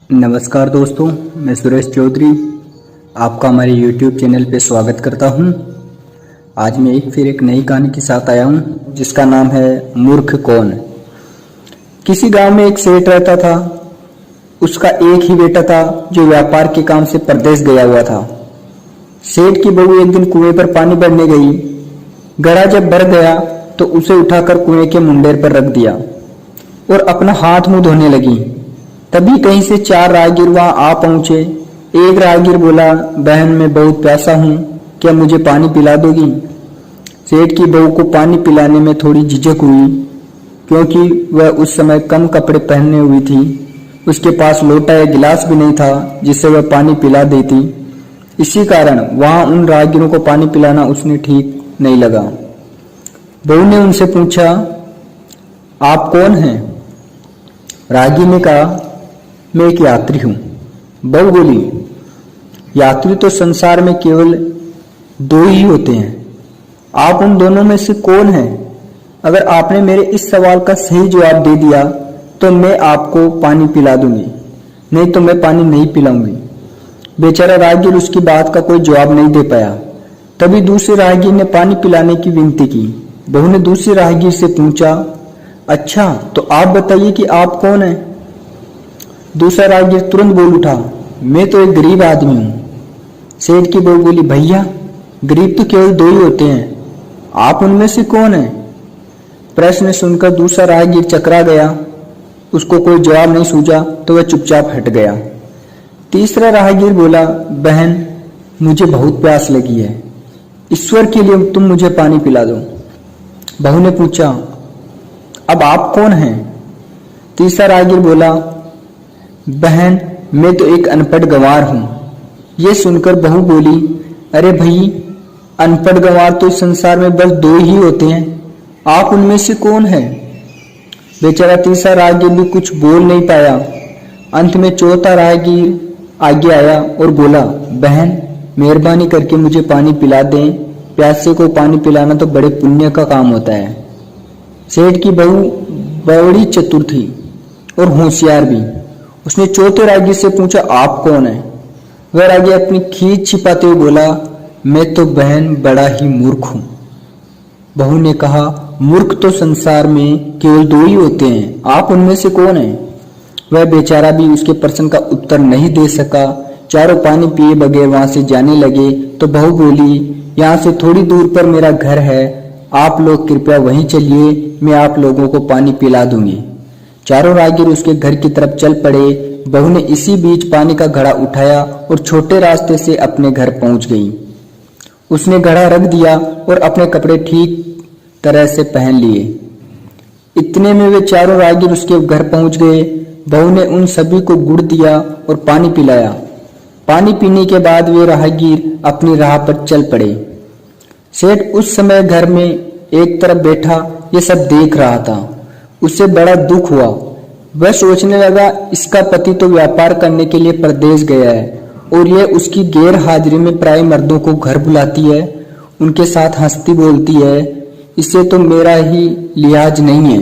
नमस्कार दोस्तों, मैं सुरेश चौधरी आपका हमारे YouTube चैनल पे स्वागत करता हूँ। आज मैं फिर एक नई कहानी के साथ आया हूँ जिसका नाम है मूर्ख कौन। किसी गांव में एक सेठ रहता था। उसका एक ही बेटा था जो व्यापार के काम से परदेश गया हुआ था। सेठ की बहू एक दिन कुएं पर पानी भरने गई। घड़ा जब भर गया तो उसे उठाकर कुएं के मुंडेर पर रख दिया और अपना हाथ मुंह धोने लगी। तभी कहीं से 4 राहगीर वहां आ पहुंचे। एक राहगीर बोला, बहन मैं बहुत प्यासा हूं, क्या मुझे पानी पिला दोगी? सेठ की बहू को पानी पिलाने में थोड़ी झिझक हुई क्योंकि वह उस समय कम कपड़े पहने हुई थी। उसके पास लोटा या गिलास भी नहीं था जिससे वह पानी पिला देती। इसी कारण वहां उन राहगीरों को पानी पिलाना उसने ठीक नहीं लगा। बहू ने उनसे पूछा, आप कौन हैं? राहगीर ने कहा, मैं एक यात्री हूं। बहू बोली, यात्री तो संसार में केवल 2 ही होते हैं। आप उन दोनों में से कौन हैं? अगर आपने मेरे इस सवाल का सही जवाब दे दिया तो मैं आपको पानी पिला दूंगी, नहीं तो मैं पानी नहीं पिलाऊंगी। बेचारा राहगीर उसकी बात का कोई जवाब नहीं दे पाया। तभी दूसरे राहगीर ने पानी पिलाने की विनती की। बहू ने दूसरे राहगीर से पूछा, अच्छा तो आप बताइए कि आप कौन हैं? दूसरा राहगीर तुरंत बोल उठा, मैं तो एक गरीब आदमी हूं। सेठ की बहू बोली, भैया गरीब तो केवल 2 ही होते हैं, आप उनमें से कौन हैं? प्रश्न सुनकर दूसरा राहगीर चकरा गया। उसको कोई जवाब नहीं सूझा तो वह चुपचाप हट गया। तीसरा राहगीर बोला, बहन मुझे बहुत प्यास लगी है, ईश्वर के लिए तुम मुझे पानी पिला दो। बहू ने पूछा, अब आप कौन हैं? तीसरा राहगीर बोला, बहन मैं तो एक अनपढ़ गंवार हूं। यह सुनकर बहू बोली, अरे भाई अनपढ़ गंवार तो इस संसार में बस 2 ही होते हैं, आप उनमें से कौन है? बेचारा तीसरा राहगीर भी कुछ बोल नहीं पाया। अंत में चौथा राहगीर आगे आया और बोला, बहन मेहरबानी करके मुझे पानी पिला दें, प्यासे को पानी पिलाना तो बड़े पुण्य का काम होता है। सेठ की बहू बड़ी चतुर थी और होशियार भी। उसने चौथे राहगीर से पूछा, आप कौन है? वह राहगीर अपनी खींच छिपाते हुए बोला, मैं तो बहन बड़ा ही मूर्ख हूं। बहू ने कहा, मूर्ख तो संसार में केवल 2 ही होते हैं, आप उनमें से कौन है? वह बेचारा भी उसके प्रश्न का उत्तर नहीं दे सका। चारों पानी पिए बगैर वहां से जाने लगे तो बहू बोली, यहाँ से थोड़ी दूर पर मेरा घर है, आप लोग कृपया वहीं चलिए, मैं आप लोगों को पानी पिला दूंगी। चारों राहगीर उसके घर की तरफ चल पड़े। बहू ने इसी बीच पानी का घड़ा उठाया और छोटे रास्ते से अपने घर पहुंच गई। उसने घड़ा रख दिया और अपने कपड़े ठीक तरह से पहन लिए। इतने में वे चारों राहगीर उसके घर पहुंच गए। बहू ने उन सभी को गुड़ दिया और पानी पिलाया। पानी पीने के बाद वे राहगीर अपनी राह पर चल पड़े। सेठ उस समय घर में एक तरफ बैठा ये सब देख रहा था। उसे बड़ा दुख हुआ। वह सोचने लगा, इसका पति तो व्यापार करने के लिए परदेश गया है और यह उसकी गैर हाजिरी में प्राय मर्दों को घर बुलाती है, उनके साथ हंसती बोलती है। इसे तो मेरा ही लिहाज नहीं है।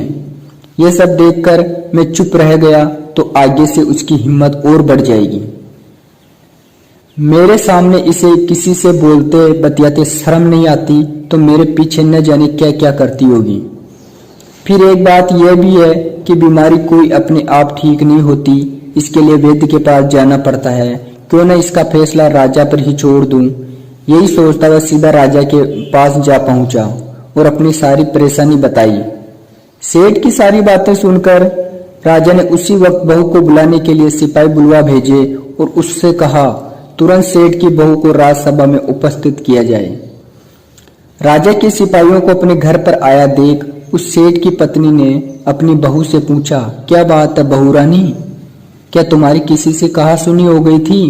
यह सब देखकर मैं चुप रह गया तो आगे से उसकी हिम्मत और बढ़ जाएगी। मेरे सामने इसे किसी से बोलते बतियाते शर्म नहीं आती तो मेरे पीछे न जाने क्या क्या करती होगी। फिर एक बात यह भी है कि बीमारी कोई अपने आप ठीक नहीं होती, इसके लिए वैद्य के पास जाना पड़ता है। क्यों न इसका फैसला राजा पर ही छोड़ दूं। यही सोचता वह सीधा राजा के पास जा पहुंचा और अपनी सारी परेशानी बताई। सेठ की सारी बातें सुनकर राजा ने उसी वक्त बहू को बुलाने के लिए सिपाही बुलवा भेजे और उससे कहा, तुरंत सेठ की बहू को राजसभा में उपस्थित किया जाए। राजा के सिपाहियों को अपने घर पर आया देख उस सेठ की पत्नी ने अपनी बहू से पूछा, क्या बात है बहू रानी, क्या तुम्हारी किसी से कहा सुनी हो गई थी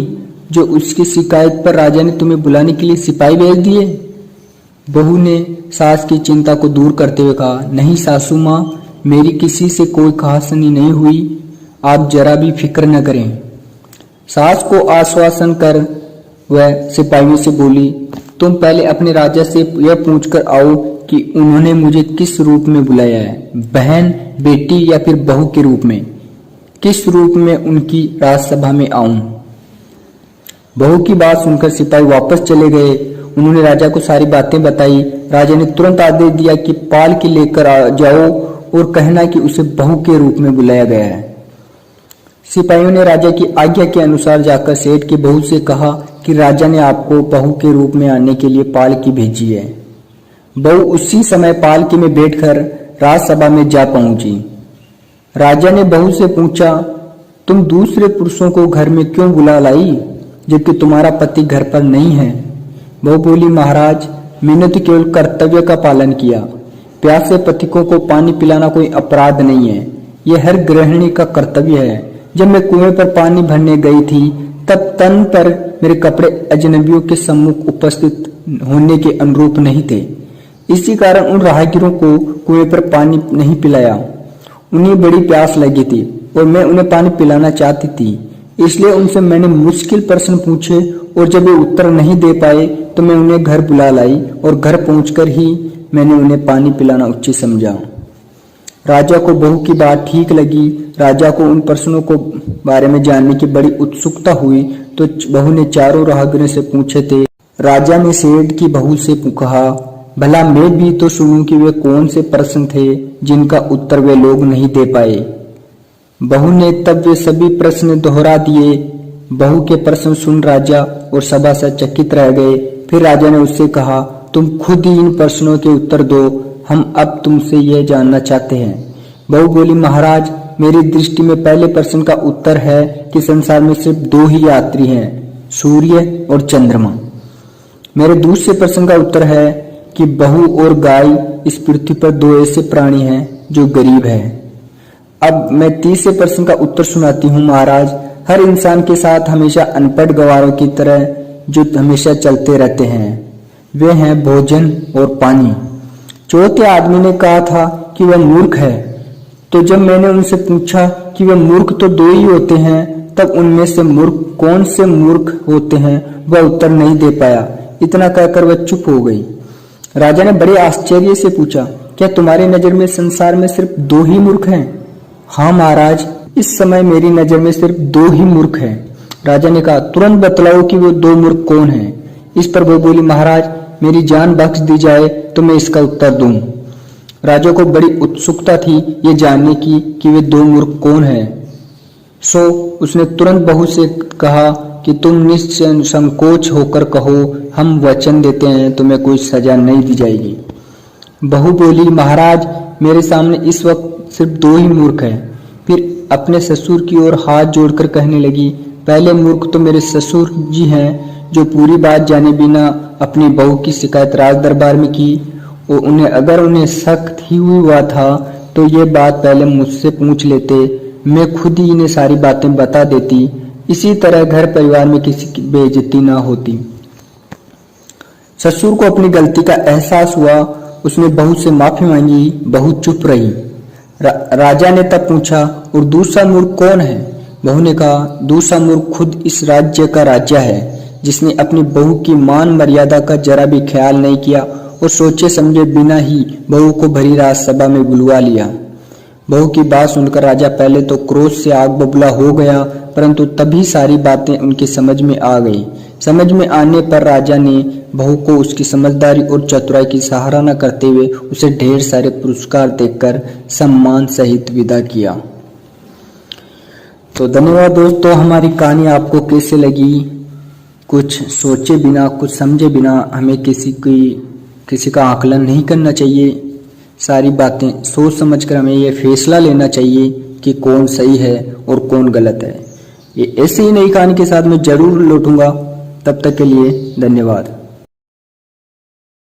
जो उसकी शिकायत पर राजा ने तुम्हें बुलाने के लिए सिपाही भेज दिए? बहू ने सास की चिंता को दूर करते हुए कहा, नहीं सासू माँ, मेरी किसी से कोई कहा सुनी नहीं हुई, आप जरा भी फिक्र न करें। सास को आश्वासन कर वह सिपाहियों से बोली, तुम पहले अपने राजा से यह पूछकर आओ कि उन्होंने मुझे किस रूप में बुलाया है, बहन, बेटी या फिर बहू के रूप में। किस रूप में उनकी राजसभा में आऊं। बहू की बात सुनकर सिपाही वापस चले गए। उन्होंने राजा को सारी बातें बताई। राजा ने तुरंत आदेश दिया कि पालकी लेकर जाओ और कहना कि उसे बहू के रूप में बुलाया गया है। सिपाहियों ने राजा की आज्ञा के अनुसार जाकर सेठ की बहू से कहा कि राजा ने आपको बहू के रूप में आने के लिए पालकी भेजी है। बहू उसी समय पालकी में बैठकर राजसभा में जा पहुंची। राजा ने बहू से पूछा, तुम दूसरे पुरुषों को घर में क्यों बुला लाई जबकि तुम्हारा पति घर पर नहीं है। बहू बोली, महाराज मैंने तो केवल कर्तव्य का पालन किया। प्यासे पथिकों को पानी पिलाना कोई अपराध नहीं है, यह हर गृहिणी का कर्तव्य है। जब मैं कुएं पर पानी भरने गई थी तब तन पर मेरे कपड़े अजनबियों के सम्मुख उपस्थित होने के अनुरूप नहीं थे। इसी कारण उन राहगीरों को कुएं पर पानी नहीं पिलाया। उन्हें बड़ी प्यास लगी थी और मैं उन्हें पानी पिलाना चाहती थी, इसलिए उनसे मैंने मुश्किल प्रश्न पूछे और जब वे उत्तर नहीं दे पाए तो मैं उन्हें घर बुला लाई और घर पहुंचकर ही मैंने उन्हें पानी पिलाना उचित समझा। राजा को बहू की बात ठीक लगी। राजा को उन प्रश्नों को बारे में जानने की बड़ी उत्सुकता हुई तो बहू ने चारों राहगीरों से पूछे थे। राजा ने सेठ की बहू से कहा, भला मैं भी तो सुनूं कि वे कौन से प्रश्न थे जिनका उत्तर वे लोग नहीं दे पाए। बहू ने तब वे सभी प्रश्न दोहरा दिए। बहू के प्रश्न सुन राजा और सभा से चकित रह गए। फिर राजा ने उससे कहा, तुम खुद ही इन प्रश्नों के उत्तर दो, हम अब तुमसे यह जानना चाहते हैं। बहू बोली, महाराज मेरी दृष्टि में पहले प्रश्न का उत्तर है कि संसार में सिर्फ दो ही यात्री हैं, सूर्य और चंद्रमा। मेरे दूसरे प्रश्न का उत्तर है कि बहू और गाय इस पृथ्वी पर दो ऐसे प्राणी हैं जो गरीब हैं। अब मैं तीसरे प्रश्न का उत्तर सुनाती हूँ। महाराज हर इंसान के साथ हमेशा अनपढ़ गवारों की तरह जो हमेशा चलते रहते हैं, वे हैं भोजन और पानी। चौथे आदमी ने कहा था कि वह मूर्ख है, तो जब मैंने उनसे पूछा कि वह मूर्ख तो दो ही होते हैं, तब उनमें से मूर्ख कौन से मूर्ख होते हैं वह उत्तर नहीं दे पाया। इतना कहकर वह चुप हो गई। राजा ने बड़े आश्चर्य से पूछा, क्या तुम्हारी नजर में संसार में सिर्फ दो ही मूर्ख हैं? हाँ महाराज, इस समय मेरी नजर में सिर्फ दो ही मूर्ख हैं। राजा ने कहा, तुरंत बतलाओ कि वो दो मूर्ख कौन हैं। इस पर वो बोली, महाराज मेरी जान बख्श दी जाए तो मैं इसका उत्तर दूं। राजा को बड़ी उत्सुकता थी ये जानने की कि वे दो मूर्ख कौन हैं। सो उसने तुरंत बहू से कहा कि तुम निसंकोच होकर कहो, हम वचन देते हैं तुम्हें कोई सजा नहीं दी जाएगी। बहू बोली, महाराज मेरे सामने इस वक्त सिर्फ दो ही मूर्ख हैं। फिर अपने ससुर की ओर हाथ जोड़कर कहने लगी, पहले मूर्ख तो मेरे ससुर जी हैं जो पूरी बात जाने बिना अपनी बहू की शिकायत राज दरबार में की, और उन्हें शक ही हुआ था तो ये बात पहले मुझसे पूछ लेते, मैं खुद ही इन्हें सारी बातें बता देती। इसी तरह घर परिवार में किसी की बेइज्जती ना होती। ससुर को अपनी गलती का एहसास हुआ। उसने बहू से माफी मांगी। बहू चुप रही। राजा ने तब पूछा, और दूसरा मूर्ख कौन है? बहू ने कहा, दूसरा मूर्ख खुद इस राज्य का राजा है, जिसने अपनी बहू की मान मर्यादा का जरा भी ख्याल नहीं किया और सोचे समझे बिना ही बहू को भरी राजसभा में बुलवा लिया। बहू की बात सुनकर राजा पहले तो क्रोध से आग बबूला हो गया, परंतु तभी सारी बातें उनकी समझ में आ गई। समझ में आने पर राजा ने बहू को उसकी समझदारी और चतुराई की सराहना करते हुए उसे ढेर सारे पुरस्कार देकर सम्मान सहित विदा किया। तो धन्यवाद दोस्तों, हमारी कहानी आपको कैसे लगी? कुछ सोचे बिना, कुछ समझे बिना हमें किसी का आकलन नहीं करना चाहिए। सारी बातें सोच समझकर हमें ये फैसला लेना चाहिए कि कौन सही है और कौन गलत है। ये ऐसे ही नई कहानी के साथ मैं जरूर लौटूंगा। तब तक के लिए धन्यवाद।